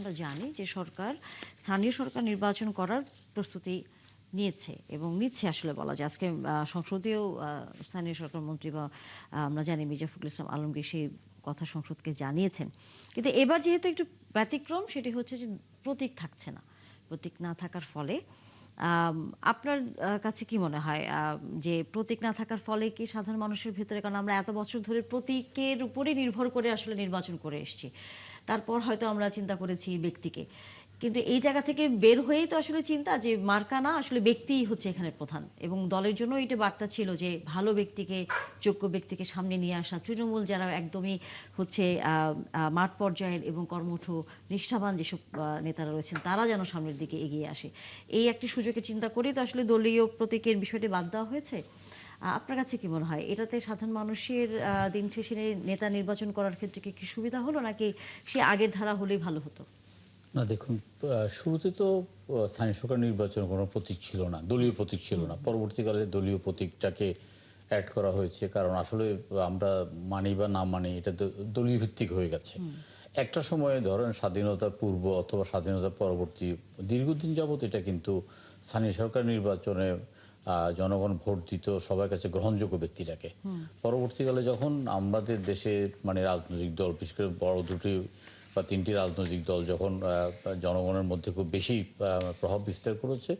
আমরা জানি যে সরকার স্থানীয় সরকার নির্বাচন করার প্রস্তুতি নিয়েছে এবং নিচ্ছে আসলে বলা যায়। আজকে সংসদীয় স্থানীয় সরকার মন্ত্রী বা আমরা জানি মির্জা ফখরুল ইসলাম আলমগীর সেই কথা সংসদকে জানিয়েছেন। কিন্তু এবার যেহেতু একটু ব্যতিক্রম, সেটি হচ্ছে যে প্রতীক থাকছে না। প্রতীক না থাকার ফলে আপনার কাছে কি মনে হয় যে প্রতীক না থাকার ফলে কি সাধারণ মানুষের ভেতরে, কারণ আমরা এত বছর ধরে প্রতীকের উপরে নির্ভর করে আসলে নির্বাচন করে এসেছি, তারপর হয়তো আমরা চিন্তা করেছি ব্যক্তিকে, কিন্তু এই জায়গা থেকে বের হয়েই তো আসলে চিন্তা যে মার্কা না, আসলে ব্যক্তিই হচ্ছে এখানে প্রধান। এবং দলের জন্য এটা বার্তা ছিল যে ভালো ব্যক্তিকে, যোগ্য ব্যক্তিকে সামনে নিয়ে আসা। তৃণমূল যারা একদমই হচ্ছে মাঠ পর্যায়ের এবং কর্মঠ নিষ্ঠাবান যেসব নেতারা রয়েছেন, তারা যেন সামনের দিকে এগিয়ে আসে, এই একটি সুযোগের চিন্তা করেই তো আসলে দলীয় প্রতীকের বিষয়টি বাদ দেওয়া হয়েছে। আপনার কাছে কি মনে হয়, এটাতে সাধারণ মানুষের দিন শেষে নেতা নির্বাচন করার ক্ষেত্রে কি সুবিধা হলো, নাকি সে আগের ধারা হলেই ভালো হতো? না দেখুন, শুরুতে তো স্থানীয় সরকার নির্বাচনের কোনো প্রতীক ছিল না, দলীয় প্রতীক ছিল না। পরবর্তীকালে দলীয় প্রতীকটাকে অ্যাড করা হয়েছে, কারণ আসলে আমরা মানি বা না মানি এটা দলীয় ভিত্তিক হয়ে গেছে। একটা সময়ে ধরেন স্বাধীনতা পূর্ব অথবা স্বাধীনতা পরবর্তী দীর্ঘদিন যাবত এটা কিন্তু স্থানীয় সরকার নির্বাচনে জনগণ ভোট দিত সবার কাছে গ্রহণযোগ্য ব্যক্তিটাকে। পরবর্তীকালে যখন আমাদের দেশে মানে রাজনৈতিক দল, বিশেষ করে বড় দুটি বা তিনটি রাজনৈতিক দল যখন জনগণের মধ্যে খুব বেশি প্রভাব বিস্তার করেছে,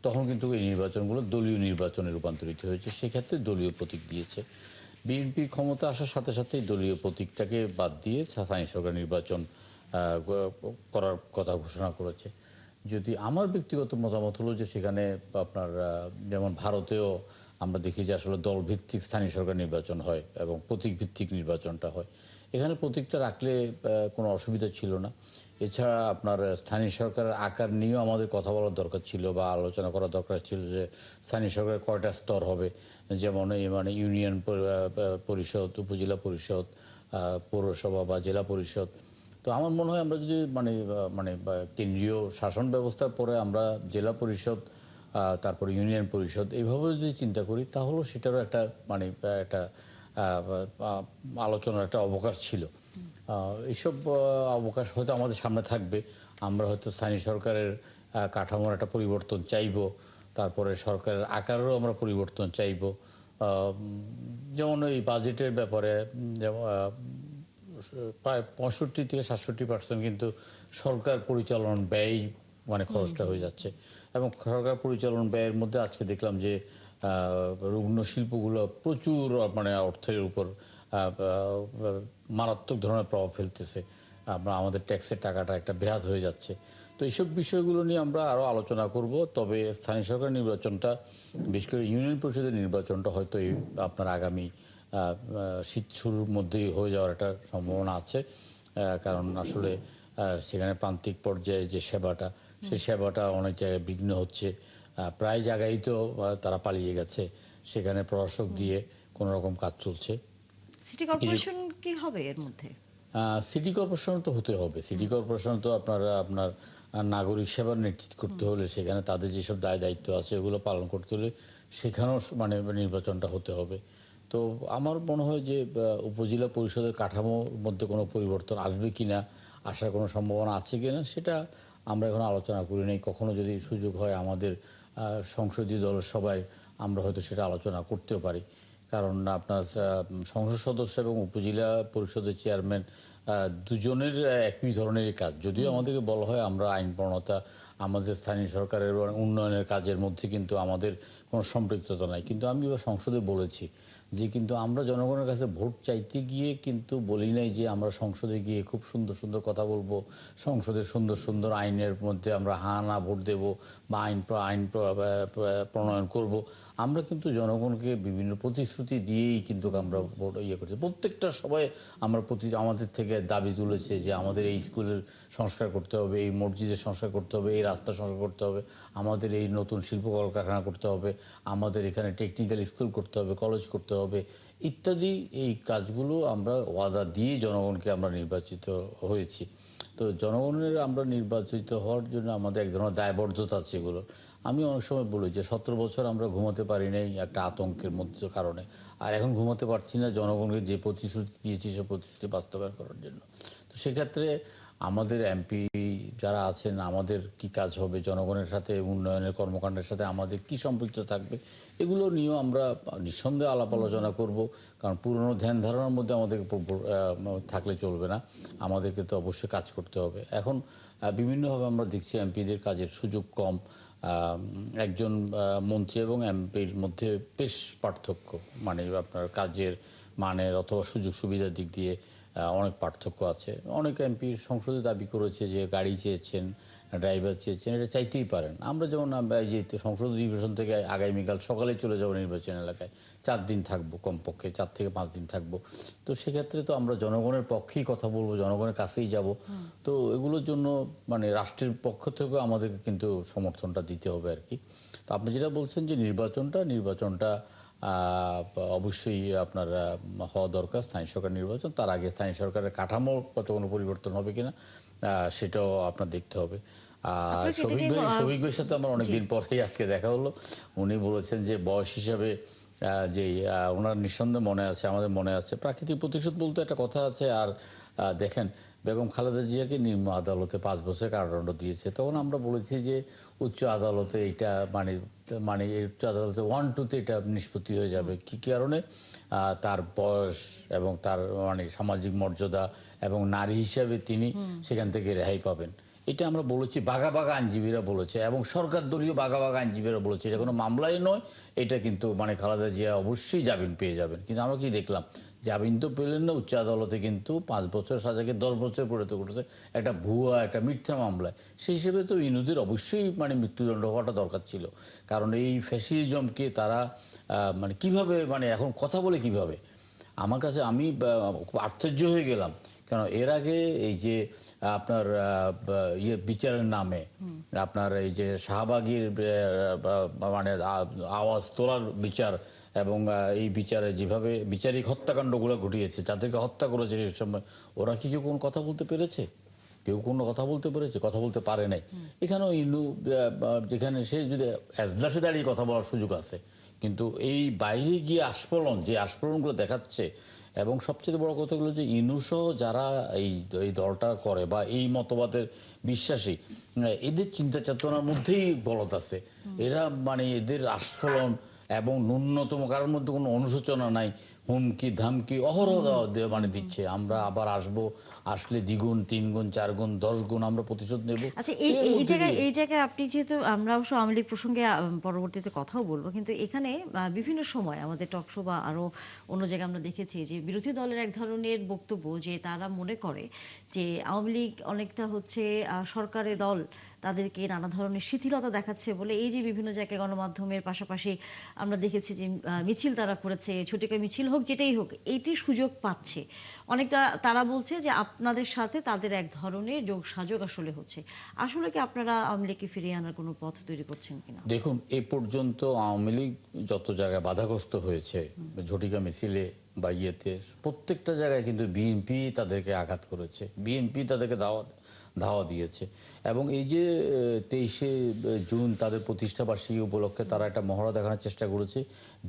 তখন কিন্তু এই নির্বাচনগুলো দলীয় নির্বাচনে রূপান্তরিত হয়েছে। সেক্ষেত্রে দলীয় প্রতীক দিয়েছে। বিএনপি ক্ষমতা আসার সাথে সাথেই দলীয় প্রতীকটাকে বাদ দিয়ে স্থানীয় সরকার নির্বাচন করার কথা ঘোষণা করেছে। যদি আমার ব্যক্তিগত মতামত হলো যে সেখানে আপনার যেমন ভারতেও আমরা দেখি যে আসলে দলভিত্তিক স্থানীয় সরকার নির্বাচন হয় এবং প্রতীক ভিত্তিক নির্বাচনটা হয়। এখানে প্রতীকটা রাখলে কোনো অসুবিধা ছিল না। এছাড়া আপনার স্থানীয় সরকারের আকার নিয়েও আমাদের কথা বলার দরকার ছিল বা আলোচনা করার দরকার ছিল যে স্থানীয় সরকারের কয়টা স্তর হবে। যেমন মানে ইউনিয়ন পরিষদ, উপজেলা পরিষদ, পৌরসভা বা জেলা পরিষদ। তো আমার মনে হয় আমরা যদি মানে মানে কেন্দ্রীয় শাসন ব্যবস্থার পরে আমরা জেলা পরিষদ, তারপরে ইউনিয়ন পরিষদ এইভাবে যদি চিন্তা করি, তাহলেও সেটারও একটা মানে একটা আলোচনার একটা অবকাশ ছিল। এইসব অবকাশ হয়তো আমাদের সামনে থাকবে। আমরা হয়তো স্থানীয় সরকারের কাঠামোর একটা পরিবর্তন চাইব, তারপরে সরকারের আকারেরও আমরা পরিবর্তন চাইব। যেমন এই বাজেটের ব্যাপারে যেমন প্রায় 65 থেকে 67% কিন্তু সরকার পরিচালন ব্যয় মানে খরচটা হয়ে যাচ্ছে। এবং সরকার পরিচালন ব্যয়ের মধ্যে আজকে দেখলাম যে রুগ্ন শিল্পগুলো প্রচুর মানে অর্থের উপর মারাত্মক ধরনের প্রভাব ফেলতেছে। আমরা আমাদের ট্যাক্সের টাকাটা একটা ব্যাহত হয়ে যাচ্ছে। তো এইসব বিষয়গুলো নিয়ে আমরা আরও আলোচনা করব। তবে স্থানীয় সরকার নির্বাচনটা, বিশেষ করে ইউনিয়ন পরিষদের নির্বাচনটা হয়তো এই আপনার আগামী শীত শুরুর মধ্যেই হয়ে যাওয়ার একটা সম্ভাবনা আছে। কারণ আসলে সেখানে প্রান্তিক পর্যায়ে যে সেবাটা, সেই সেবাটা অনেক জায়গায় বিঘ্ন হচ্ছে। প্রায় জায়গায় তো তারা পালিয়ে গেছে, সেখানে প্রশাসক দিয়ে কোনো রকম কাজ চলছে। সিটি কর্পোরেশন কি হবে এর মধ্যে? সিটি কর্পোরেশন তো হতে হবে। সিটি কর্পোরেশন তো আপনার আপনার নাগরিক সেবা নিশ্চিত করতে হলে সেখানে তাদের যেসব দায় দায়িত্ব আছে ওগুলো পালন করতে হলে সেখানেও মানে নির্বাচনটা হতে হবে। তো আমার মনে হয় যে উপজেলা পরিষদের কাঠামোর মধ্যে কোনো পরিবর্তন আসবে কিনা, আসার কোনো সম্ভাবনা আছে কিনা, সেটা আমরা এখন আলোচনা করি নাই। কখনো যদি সুযোগ হয় আমাদের সংসদীয় দলের সবাই, আমরা হয়তো সেটা আলোচনা করতেও পারি। কারণ আপনার সংসদ সদস্য এবং উপজেলা পরিষদের চেয়ারম্যান দুজনের একই ধরনের কাজ। যদিও আমাদেরকে বলা হয় আমরা আইন প্রণতা, আমাদের স্থানীয় সরকারের উন্নয়নের কাজের মধ্যে কিন্তু আমাদের কোনো সম্পৃক্ততা নাই, কিন্তু আমি এবার সংসদে বলেছি যে কিন্তু আমরা জনগণের কাছে ভোট চাইতে গিয়ে কিন্তু বলি নাই যে আমরা সংসদে গিয়ে খুব সুন্দর সুন্দর কথা বলবো, সংসদের সুন্দর সুন্দর আইনের মধ্যে আমরা হ্যাঁ না ভোট দেব বা আইন প্রণয়ন করব। আমরা কিন্তু জনগণকে বিভিন্ন প্রতিশ্রুতি দিয়েই কিন্তু আমরা ভোট করছি। প্রত্যেকটা সবাই আমরা আমাদের থেকে দাবি তুলেছে যে আমাদের এই স্কুলের সংস্কার করতে হবে, এই মসজিদের সংস্কার করতে হবে, এই রাস্তা সংস্কার করতে হবে, আমাদের এই নতুন শিল্প কলকারখানা করতে হবে, আমাদের এখানে টেকনিক্যাল স্কুল করতে হবে, কলেজ করতে হবে ইত্যাদি। এই কাজগুলো আমরা ওয়াদা দিয়ে জনগণকে আমরা নির্বাচিত হয়েছি। তো জনগণের আমরা নির্বাচিত হওয়ার জন্য আমাদের এক ধরনের দায়বদ্ধতা আছে এগুলো। আমি অনেক সময় বলি যে 17 বছর আমরা ঘুমাতে পারি নাই একটা আতঙ্কের মধ্যে কারণে, আর এখন ঘুমাতে পারছি না জনগণকে যে প্রতিশ্রুতি দিয়েছি সে প্রতিশ্রুতি বাস্তবায়ন করার জন্য। তো সেক্ষেত্রে আমাদের এমপি যারা আছেন আমাদের কি কাজ হবে, জনগণের সাথে উন্নয়নের কর্মকাণ্ডের সাথে আমাদের কি সম্পৃক্ত থাকবে, এগুলো নিয়েও আমরা নিঃসন্দেহে আলাপ আলোচনা করব। কারণ পুরনো ধ্যান ধারণার মধ্যে আমাদের থাকলে চলবে না, আমাদেরকে তো অবশ্যই কাজ করতে হবে। এখন বিভিন্নভাবে আমরা দেখছি এমপিদের কাজের সুযোগ কম, একজন মন্ত্রী এবং এমপির মধ্যে বেশ পার্থক্য, মানে আপনার কাজের মানের অথবা সুযোগ সুবিধার দিক দিয়ে অনেক পার্থক্য আছে। অনেক এমপি সংসদে দাবি করেছে যে গাড়ি চেয়েছেন, ড্রাইভার চেয়েছেন, এটা চাইতেই পারেন। আমরা যেমন এই যে সংসদ অধিবেশন থেকে আগামীকাল সকালে চলে যাব নির্বাচন এলাকায়, 4 দিন থাকবো, কমপক্ষে 4 থেকে 5 দিন থাকবো। তো সেক্ষেত্রে তো আমরা জনগণের পক্ষেই কথা বলবো, জনগণের কাছেই যাব। তো এগুলোর জন্য মানে রাষ্ট্রের পক্ষ থেকেও আমাদেরকে কিন্তু সমর্থনটা দিতে হবে আর কি। তো আপনি যেটা বলছেন যে নির্বাচনটা অবশ্যই আপনার হওয়া দরকার, স্থানীয় সরকার নির্বাচন। তার আগে স্থানীয় সরকারের কাঠামোগত কোনো পরিবর্তন হবে কিনা সেটাও আপনার দেখতে হবে। আর আপনার কি এটাকে শফিক ভাইয়ের সাথে আমার অনেকদিন পরেই আজকে দেখা হলো। উনি বলেছেন যে বয়স হিসাবে যে ওনার নিঃসন্দেহে মনে আছে, আমাদের মনে আছে, প্রাকৃতিক প্রতিশোধ বলতে একটা কথা আছে। আর দেখেন বেগম খালেদা জিয়াকে নিম্ন আদালতে 5 বছর কারাদণ্ড দিয়েছে, তখন আমরা বলেছি যে উচ্চ আদালতে এটা মানে মানে উচ্চ আদালতে 1-2-তে এটা নিষ্পত্তি হয়ে যাবে। কি কারণে? তার বয়স এবং তার মানে সামাজিক মর্যাদা এবং নারী হিসাবে তিনি সেখান থেকে রেহাই পাবেন, এটা আমরা বলেছি। বাঘা বাঘা আইনজীবীরা বলেছে এবং সরকার দলীয় বাঘা বাঘা আইনজীবীরা বলেছে, এটা কোনো মামলাই নয়, এটা কিন্তু মানে খালেদা জিয়া অবশ্যই জামিন পেয়ে যাবেন। কিন্তু আমরা কি দেখলাম, জামিন তো পেলেন না, উচ্চ আদালতে কিন্তু 5 বছর সাজাকে 10 বছর পরিণত করেছে একটা ভুয়া, একটা মিথ্যা মামলায়। সেই হিসেবে তো ইনুদের অবশ্যই মানে মৃত্যুদণ্ড হওয়াটা দরকার ছিল। কারণ এই ফ্যাসিজমকে তারা মানে কিভাবে, মানে এখন কথা বলে কিভাবে, আমার কাছে আমি খুব আশ্চর্য হয়ে গেলাম। কেন এর আগে এই যে আপনার ইয়ে বিচারের নামে আপনার এই যে শাহবাগীর মানে আওয়াজ তোলার বিচার এবং এই বিচারে যেভাবে বিচারিক হত্যাকাণ্ডগুলো ঘটিয়েছে, যাদেরকে হত্যা করেছে সে সময়, ওরা কি কেউ কোনো কথা বলতে পেরেছে? কেউ কোনো কথা বলতে পেরেছে? কথা বলতে পারে নাই। এখানেও ইনু যেখানে সে যদি এজলাসে দাঁড়িয়ে কথা বলার সুযোগ আছে, কিন্তু এই বাইরে গিয়ে আস্ফলন, যে আস্ফলনগুলো দেখাচ্ছে, এবং সবচেয়ে বড় কথা হলো যে ইনুসহ যারা এই দলটা করে বা এই মতবাদের বিশ্বাসী, এদের চিন্তা চেতনার মধ্যেই গলত আছে। এরা মানে এদের আস্ফলন এবং ন্যূনতম কারোর মধ্যে কোনো অনুশোচনা নাই, হুমকি ধামকি অহরহ মানে দিচ্ছে। আমরা আবার আসবো, আসলে দ্বিগুণ 3 গুণ 4 গুণ 10 গুণ আমরা প্রতিশোধ নেব। আচ্ছা, এর মধ্যে দিয়ে এই জায়গায় আপনি যেহেতু, আমরা অবশ্য আওয়ামী লীগ প্রসঙ্গে পরবর্তীতে কথাও বলবো, কিন্তু এখানে বিভিন্ন সময় আমাদের টকশো বা আরো অন্য জায়গায় আমরা দেখেছি যে বিরোধী দলের এক ধরনের বক্তব্য, যে তারা মনে করে যে আওয়ামী লীগ অনেকটা হচ্ছে সরকারের দল, তাদেরকে নানা ধরনের শিথিলতা দেখাচ্ছে বলে এই যে বিভিন্ন জায়গায় গণমাধ্যমের পাশাপাশি আমরা দেখেছি যে মিছিল তারা করেছে, ছোটিকা মিছিল হোক যেটাই হোক, এইটি সুযোগ পাচ্ছে অনেকটা। তারা বলছে যে আপনাদের সাথে তাদের এক ধরনের যোগ সাযোগ আসলে হচ্ছে। আসলে কি আপনারা আওয়ামী লীগকে ফিরিয়ে আনার কোনো পথ তৈরি করছেন কিনা? দেখুন, এই পর্যন্ত আওয়ামী লীগ যত জায়গায় বাধাগ্রস্ত হয়েছে ঝটিকা মিছিলে বা ইয়েতে, প্রত্যেকটা জায়গায় কিন্তু বিএনপি তাদেরকে আঘাত করেছে, বিএনপি তাদেরকে ধাওয়া দিয়েছে। এবং এই যে 23শে জুন তাদের প্রতিষ্ঠা বার্ষিকী উপলক্ষে তারা একটা মহড়া দেখানোর চেষ্টা করেছে।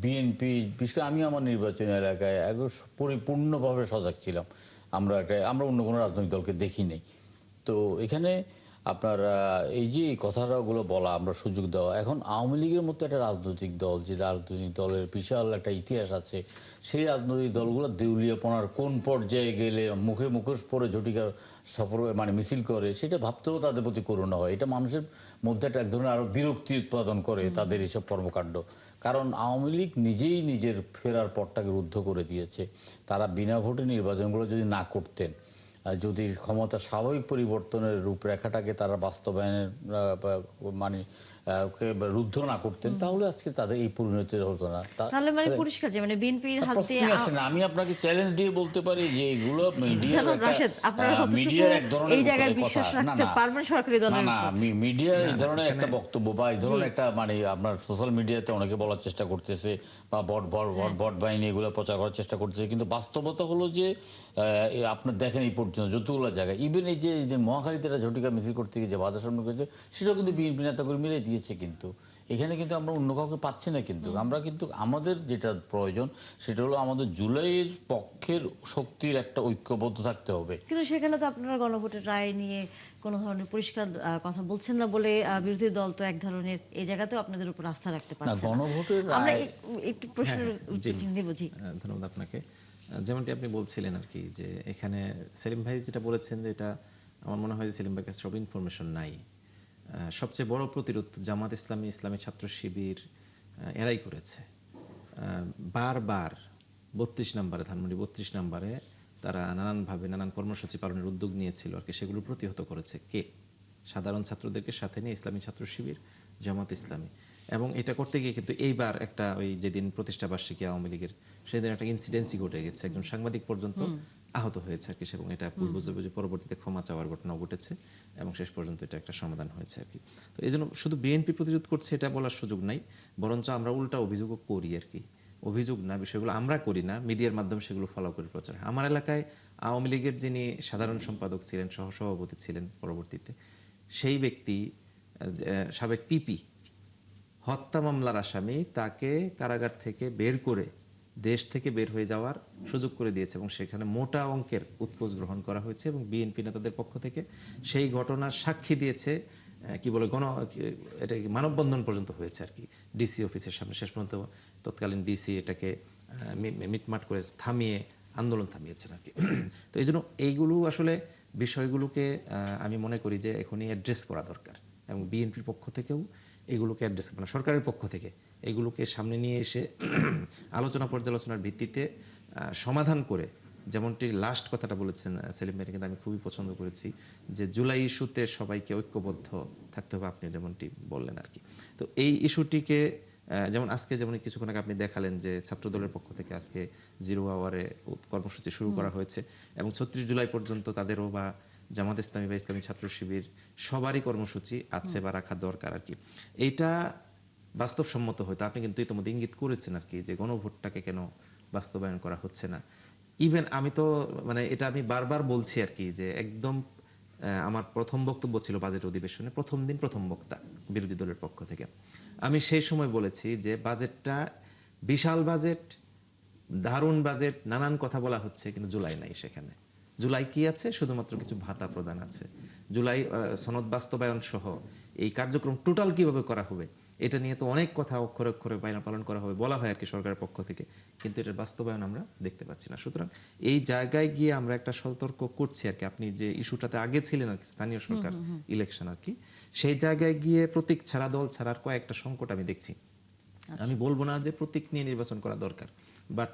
বিএনপি, বিশেষ করে আমি আমার নির্বাচনী এলাকায় একদম পরিপূর্ণভাবে সজাগ ছিলাম। আমরা অন্য কোনো রাজনৈতিক দলকে দেখি নাই। তো এখানে আপনার এই যে কথাগুলো বলা, আমরা সুযোগ দেওয়া, এখন আওয়ামী লীগের মতো একটা রাজনৈতিক দল, যে রাজনৈতিক দলের বিশাল একটা ইতিহাস আছে, সেই রাজনৈতিক দলগুলো দেউলিয়াপনার কোন পর্যায়ে গেলে মুখে মুখোশ পরে ঝটিকা সফর মানে মিছিল করে, সেটা ভাবতেও তাদের প্রতি করুণা হয়। এটা মানুষের মধ্যে একটা এক ধরনের আরো বিরক্তি উৎপাদন করে তাদের এইসব কর্মকাণ্ড। কারণ আওয়ামী লীগ নিজেই নিজের ফেরার পথটাকে রুদ্ধ করে দিয়েছে। তারা বিনা ভোটে নির্বাচনগুলো যদি না করতেন, যদি ক্ষমতা স্বাভাবিক পরিবর্তনের রূপরেখাটাকে তারা বাস্তবায়নের মানে রুদ্ধ না করতেন, তাহলে আজকে তাদের এই পরিণতি হতো না। তাহলে মানে পরিষ্কার যে মানে বিএনপির হাতে প্রশ্নই আসে না। আমি আপনাকে চ্যালেঞ্জ দিয়ে বলতে পারি যে এগুলো রাশেদ, আপনারা মিডিয়ার এক ধরনের এই জায়গায় কথা। বিশ্বাস না রাখতে না পারবেন সরকারি দলের না, উপর? মিডিয়ার এই ধরনের একটা বক্তব্য বা এই ধরনের একটা মানে আপনার সোশ্যাল মিডিয়াতে অনেকে বলার চেষ্টা করতেছে বা ভোট বাহিনী এগুলো প্রচার করার চেষ্টা করতেছে, কিন্তু বাস্তবতা হলো যে আপনার দেখেন এই পর্যন্ত যতগুলো জায়গায়, ইভেন এই যে মহাখালীতে একটা ঝটিকা মিছিল করতে গিয়ে যে বাধা সামনে করেছে, সেটাও কিন্তু বিএনপি নেতাকর্মীরাই দিয়েছে। কিন্তু এখানে কিন্তু আমরা অন্য কাউকে পাচ্ছি না। কিন্তু আমরা কিন্তু আমাদের যেটা প্রয়োজন সেটা হলো আমাদের জুলাইয়ের পক্ষের শক্তির একটা ঐক্যবদ্ধ থাকতে হবে। কিন্তু সেখানে তো আপনারা গণভোটের রায় নিয়ে কোনো ধরনের পরিষ্কার কথা বলছেন না বলে বিরোধী দল তো এক ধরনের এই জায়গাতেও আপনাদের উপর আস্থা রাখতে না, পারছে না। গণভোটের আমরা রায় একটু প্রশ্নের জি। উত্তর নেব। জি, ধন্যবাদ আপনাকে। যেমনটি আপনি বলছিলেন আর কি, যে এখানে সেলিম ভাই যেটা বলেছেন, যে এটা আমার মনে হয় যে সেলিম ভাইয়ের কাছে সব ইনফরমেশন নাই। সবচেয়ে বড় প্রতিরোধ জামাত ইসলামী, ইসলামী ছাত্র শিবির এরাই করেছে। বারবার 32 নম্বরে, ধানমন্ডি 32 নম্বরে তারা নানানভাবে নানান কর্মসূচি পালনের উদ্যোগ নিয়েছিল আর কি, সেগুলো প্রতিহত করেছে কে? সাধারণ ছাত্রদেরকে সাথে নিয়ে ইসলামী ছাত্র শিবির, জামাত ইসলামী। এবং এটা করতে গিয়ে কিন্তু এইবার একটা, ওই যেদিন প্রতিষ্ঠা বার্ষিকী আওয়ামী লীগের, সেদিন একটা ইনসিডেন্সি ঘটে গেছে, একজন সাংবাদিক পর্যন্ত আহত হয়েছে আর কি, এবং এটা ভুল বুঝে পরবর্তীতে ক্ষমা চাওয়ার ঘটনা ঘটেছে এবং শেষ পর্যন্ত এটা একটা সমাধান হয়েছে আর কি। তো এই জন্য শুধু বিএনপি প্রতিরোধ করছে এটা বলার সুযোগ নাই, বরঞ্চ আমরা উল্টা অভিযোগও করি আর কি। অভিযোগ না, বিষয়গুলো আমরা করি না, মিডিয়ার মাধ্যমে সেগুলো ফলো করে প্রচার হয়। আমার এলাকায় আওয়ামী লীগের যিনি সাধারণ সম্পাদক ছিলেন, সহসভাপতি ছিলেন পরবর্তীতে, সেই ব্যক্তি সাবেক পিপি, হত্যা মামলার আসামি, তাকে কারাগার থেকে বের করে দেশ থেকে বের হয়ে যাওয়ার সুযোগ করে দিয়েছে এবং সেখানে মোটা অঙ্কের উৎকোচ গ্রহণ করা হয়েছে এবং বিএনপি নেতাদের পক্ষ থেকে সেই ঘটনার সাক্ষী দিয়েছে। কি বলে এটা মানববন্ধন পর্যন্ত হয়েছে আর কি, ডিসি অফিসের সামনে। শেষ পর্যন্ত তৎকালীন ডিসি এটাকে মিটমাট করে থামিয়ে আন্দোলন থামিয়েছেন আর কি। তো এই জন্য এইগুলো আসলে বিষয়গুলোকে আমি মনে করি যে এখনই অ্যাড্রেস করা দরকার এবং বিএনপির পক্ষ থেকেও এগুলোকে অ্যাড্রেস করা, সরকারের পক্ষ থেকে এগুলোকে সামনে নিয়ে এসে আলোচনা পর্যালোচনার ভিত্তিতে সমাধান করে, যেমনটি লাস্ট কথাটা বলেছেন সেলিম ভাই, কিন্তু আমি খুবই পছন্দ করেছি যে জুলাই ইস্যুতে সবাইকে ঐক্যবদ্ধ থাকতে হবে, আপনি যেমনটি বললেন আর কি। তো এই ইস্যুটিকে যেমন আজকে, যেমন কিছুক্ষণ আগে আপনি দেখালেন যে ছাত্রদলের পক্ষ থেকে আজকে 0 আওয়ারে কর্মসূচি শুরু করা হয়েছে এবং 36 জুলাই পর্যন্ত তাদেরও বা জামাত ইসলামী বা ইসলামী ছাত্র শিবির সবারই কর্মসূচি আছে বা রাখা দরকার আর কি। এইটা বাস্তবসম্মত হয়তো আপনি কিন্তু ইতিমধ্যে ইঙ্গিত করেছেন আর কি, যে গণভোটটাকে কেন বাস্তবায়ন করা হচ্ছে না। ইভেন আমি তো মানে এটা আমি বারবার বলছি আর কি, যে একদম আমার প্রথম বক্তব্য ছিল বাজেট অধিবেশনে, প্রথম দিন প্রথম বক্তা বিরোধী দলের পক্ষ থেকে। আমি সেই সময় বলেছি যে বাজেটটা বিশাল বাজেট, দারুণ বাজেট, নানান কথা বলা হচ্ছে, কিন্তু জুলাই নাই সেখানে। জুলাই কি আছে? শুধুমাত্র কিছু ভাতা প্রদান আছে। জুলাই সনদ বাস্তবায়ন সহ এই কার্যক্রম টোটাল কিভাবে করা হবে এটা নিয়ে তো অনেক কথা অক্ষরে অক্ষরে বাইনা পালন করা হবে বলা হয় আর কি সরকারের পক্ষ থেকে, কিন্তু এটার বাস্তবায়ন আমরা দেখতে পাচ্ছি না। সুতরাং এই জায়গায় গিয়ে আমরা একটা সতর্ক করছি আর কি। আপনি যে ইস্যুটাতে আগে ছিলেন আর কি, স্থানীয় সরকার ইলেকশন আর কি, সেই জায়গায় গিয়ে প্রতীক ছাড়া, দল ছাড়ার কয়েকটা সংকট আমি দেখছি। আমি বলবো না যে প্রতীক নিয়ে নির্বাচন করা দরকার, বাট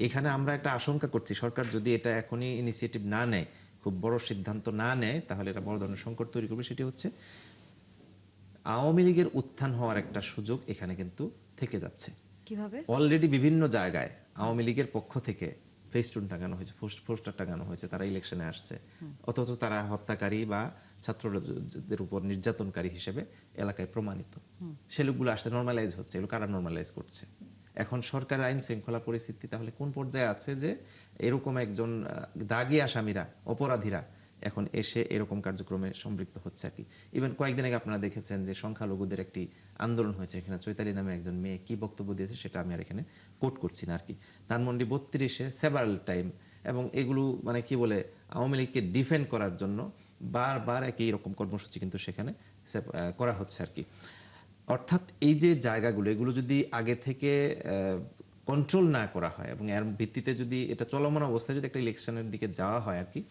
এখানে আমরা একটা আশঙ্কা করছি, সরকার যদি এটা এখনই ইনিশিয়েটিভ না নেয়, খুব বড় সিদ্ধান্ত না নেয়, তাহলে এটা বড় ধরনের সংকট তৈরি করবে। সেটি হচ্ছে আওয়ামী লীগের উত্থান হওয়ার একটা সুযোগ এখানে কিন্তু থেকে যাচ্ছে। কিভাবে? অলরেডি বিভিন্ন জায়গায় আওয়ামী লীগের পক্ষ থেকে ফেস্টুন টাঙানো হয়েছে, পোস্টার টাঙানো হয়েছে, তারা ইলেকশনে আসছে, অথচ তারা হত্যাকারী বা ছাত্রদের উপর নির্যাতনকারী হিসেবে এলাকায় প্রমাণিত। সে লোকগুলো আসছে, নর্মালাইজ হচ্ছে, এগুলো কারা নর্মালাইজ করছে? এখন সরকারের আইন শৃঙ্খলা পরিস্থিতি তাহলে কোন পর্যায়ে আছে যে এরকম একজন দাগী আসামিরা, অপরাধীরা এখন এসে এরকম কার্যক্রমে সম্পৃক্ত হচ্ছে আর কি। ইভেন কয়েকদিন আগে আপনারা দেখেছেন যে সংখ্যালঘুদের একটি আন্দোলন হয়েছে, এখানে চৈতালি নামে একজন মেয়ে কি বক্তব্য দিয়েছে সেটা আমি আর এখানে কোট করছি না আর কি। ধানমন্ডি 32-এ সেভারাল টাইম, এবং এগুলো মানে কি বলে আওয়ামী লীগকে ডিফেন্ড করার জন্য বারবার একই রকম কর্মসূচি কিন্তু সেখানে করা হচ্ছে আর কি। অর্থাৎ এই যে জায়গাগুলো, এগুলো যদি আগে থেকে কন্ট্রোল না করা হয় এবং এর ভিত্তিতে যদি এটা চলমান অবস্থায় যদি একটা ইলেকশনের দিকে যাওয়া হয় আর কি,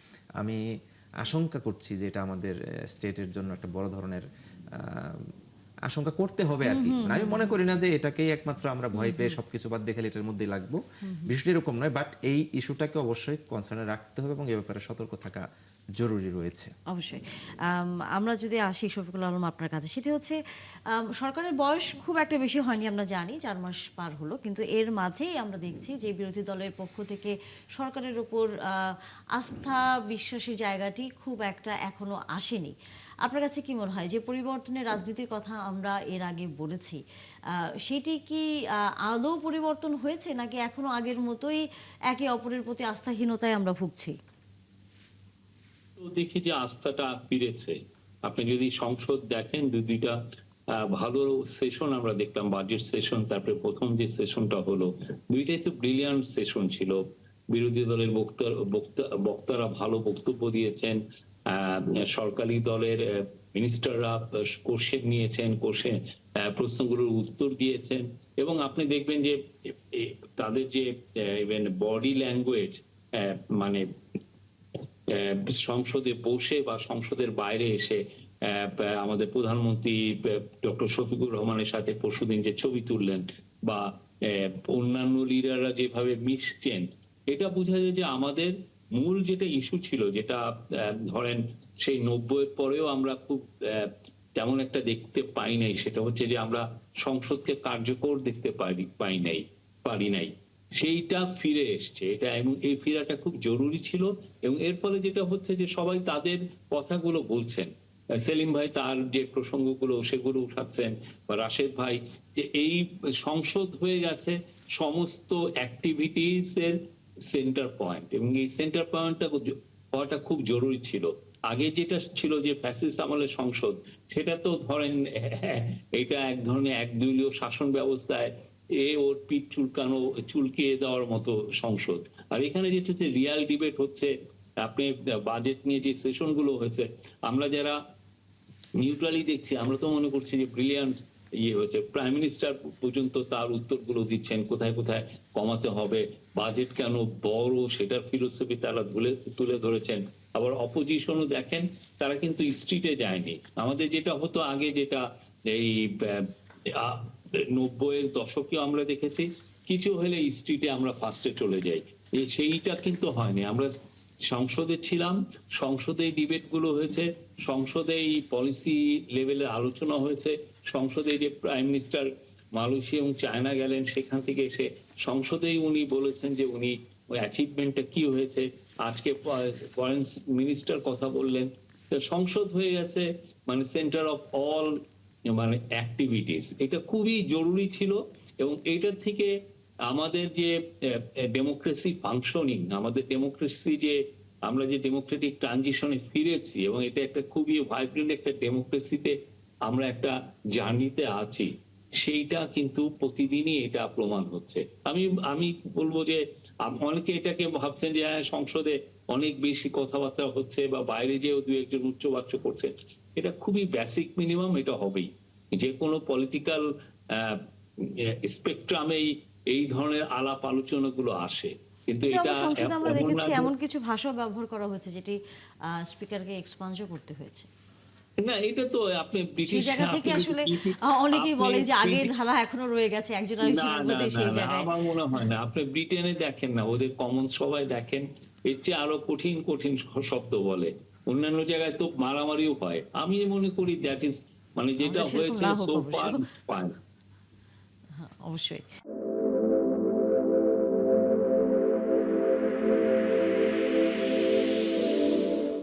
আমি আশঙ্কা করছি যে এটা আমাদের স্টেটের জন্য একটা বড় ধরনের আশঙ্কা করতে হবে আর কি। মানে আমি মনে করি না যে এটাকেই একমাত্র আমরা ভয় পেয়ে সবকিছু বাদ দেখে এটার মধ্যেই লাগবো, বিষয়টি এরকম নয়। বাট এই ইস্যুটাকে অবশ্যই কনসার্নে রাখতে হবে এবং এ ব্যাপারে সতর্ক থাকা জরুরি রয়েছে। অবশ্যই। আমরা যদি আসি শফিকুল আলম আপনার কাছে, সেটি হচ্ছে সরকারের বয়স খুব একটা বেশি হয়নি, আমরা জানি 4 মাস পার হলো, কিন্তু এর মাঝেই আমরা দেখছি যে বিরোধী দলের পক্ষ থেকে সরকারের উপর আস্থা বিশ্বাসের জায়গাটি খুব একটা এখনো আসেনি। আপনার কাছে কি মনে হয় যে পরিবর্তনের রাজনীতির কথা আমরা এর আগে বলেছি, সেটি কি আদৌ পরিবর্তন হয়েছে নাকি এখনো আগের মতোই একে অপরের প্রতি আস্থাহীনতায় আমরা ভুগছি? তো দেখি যে আস্থাটা ফিরেছে। আপনি যদি সংসদ দেখেন, দুইটা ভালো সেশন আমরা দেখলাম, বাজেট সেশন, তারপরে প্রথম যে সেশনটা হলো, দুইটাই তো ব্রিলিয়ান্ট সেশন ছিল। বিরোধী দলের বক্তারা ভালো বক্তব্য দিয়েছেন, সরকারি দলের মিনিস্টাররা কোশ্চেন নিয়েছেন, কোশ্চেন প্রশ্নগুলোর উত্তর দিয়েছেন, এবং আপনি দেখবেন যে তাদের যে ইভেন বডি ল্যাঙ্গুয়েজ, মানে সংসদে বসে বা সংসদের বাইরে এসে আমাদের প্রধানমন্ত্রী ডক্টর শফিকুর রহমানের সাথে পরশুদিন যে ছবি তুললেন, বা অন্যান্য লিডাররা যেভাবে মিশছেন, এটা বোঝা যায় যে আমাদের মূল যেটা ইস্যু ছিল, যেটা ধরেন সেই 90-এর পরেও আমরা খুব তেমন একটা দেখতে পাই নাই, সেটা হচ্ছে যে আমরা সংসদকে কার্যকর দেখতে পারি নাই, সেইটা ফিরে এসছে এটা, এবং এই ফিরাটা খুব জরুরি ছিল। এবং এর ফলে যেটা হচ্ছে যে সবাই তাদের কথাগুলো বলছেন, সেলিম ভাই তার যে প্রসঙ্গগুলো সেগুলো উঠাচ্ছেন, বা রাশেদ ভাই, যে এই সংসদ হয়ে গেছে সমস্ত অ্যাক্টিভিটিস এর সেন্টার পয়েন্ট, এবং এই সেন্টার পয়েন্টটা হওয়াটা খুব জরুরি ছিল। আগে যেটা ছিল যে ফ্যাসিস্ট আমলের সংসদ, সেটা তো ধরেন এটা এক ধরনের একদলীয় শাসন ব্যবস্থায় ওর পিঠ চুলকিয়ে দেওয়ার মতো সংসদ। আর এখানে যেটা হচ্ছে রিয়াল ডিবেট হচ্ছে, আপনি বাজেট নিয়ে যে সেশন গুলো হয়েছে, আমরা যারা নিউট্রালি দেখছি, আমরা তো মনে করছি যে ব্রিলিয়ান্ট হয়েছে। প্রাইম মিনিস্টার পর্যন্ত তার উত্তরগুলো দিচ্ছেন, কোথায় কোথায় কমাতে হবে, বাজেট কেন বড় সেটার ফিলোসফি তারা তুলে ধরেছেন। আবার অপোজিশনও দেখেন, তারা কিন্তু স্ট্রিটে যায়নি। আমাদের যেটা হতো আগে, যেটা এই 90-এর দশকে আমরা দেখেছি, কিছু হলে স্ট্রিটে আমরা ফার্স্টে চলে যাই, সেইটা কিন্তু হয়নি। আমরা সংসদে ছিলাম, সংসদে ডিবেট গুলো হয়েছে, সংসদে পলিসি লেভেলে আলোচনা হয়েছে, সংসদে যে প্রাইম মিনিস্টার মালয়েশিয়া এবং চায়না গেলেন, সেখান থেকে এসে সংসদেই উনি বলেছেন যে উনি ওই অ্যাচিভমেন্টটা কি হয়েছে। আজকে ফরেন মিনিস্টার কথা বললেন। সংসদ হয়ে গেছে মানে সেন্টার অফ অল মানে অ্যাক্টিভিটিস। এটা খুবই জরুরি ছিল, এবং এইটার থেকে আমাদের যে ডেমোক্রেসি ফাংশনিং, আমাদের ডেমোক্রেসি যে আমরা যে ডেমোক্রেটিক ট্রানজিশনে ফিরেছি, এবং এটা একটা খুবই ভাইব্রেন্ট একটা ডেমোক্রেসিতে আমরা একটা জার্নিতে আছি, সেইটা কিন্তু প্রতিদিনই এটা প্রমাণ হচ্ছে। আমি বলবো যে অনেকে এটাকে ভাবছেন যে সংসদে অনেক বেশি কথাবার্তা হচ্ছে, বা বাইরে যেও দু একজন উচ্চবাচ্য করছে, এটা খুবই বেসিক মিনিমাম, এটা হবেই। যে কোনো পলিটিক্যাল স্পেকট্রামেই এই ধরনের আলাপ আলোচনা গুলো আসে, কিন্তু কিন্তু এটা আমরা সংসদে আমরা এমন না দেখেছি যে, এমন কিছু ভাষা ব্যবহার করা হয়েছে যেটি স্পিকারকে এক্সপাঞ্জও করতে হয়েছে। না এটা তো আপনি সেই ব্রিটিশ, জায়গা থেকে আপনি আসলে যদি অনেকেই আপনি বলে যে আগের ব্রিটিশ, ধারা এখনো রয়ে গেছে, একজন না আরেকজনের না প্রতি না সেই না, জায়গায়। আমার মনে হয় না। আপনি ব্রিটেনে দেখেন না, ওদের কমন সবাই দেখেন এর চেয়ে আরো কঠিন কঠিন শব্দ বলে। অন্যান্য জায়গায় তো মারামারিও হয়। আমি মনে করি দ্যাট ইজ মানে যেটা আমাদের সেরকম হয়েছে না হোক সো অবশ্য। ফার ইটস ফাইন। হ্যাঁ, অবশ্যই।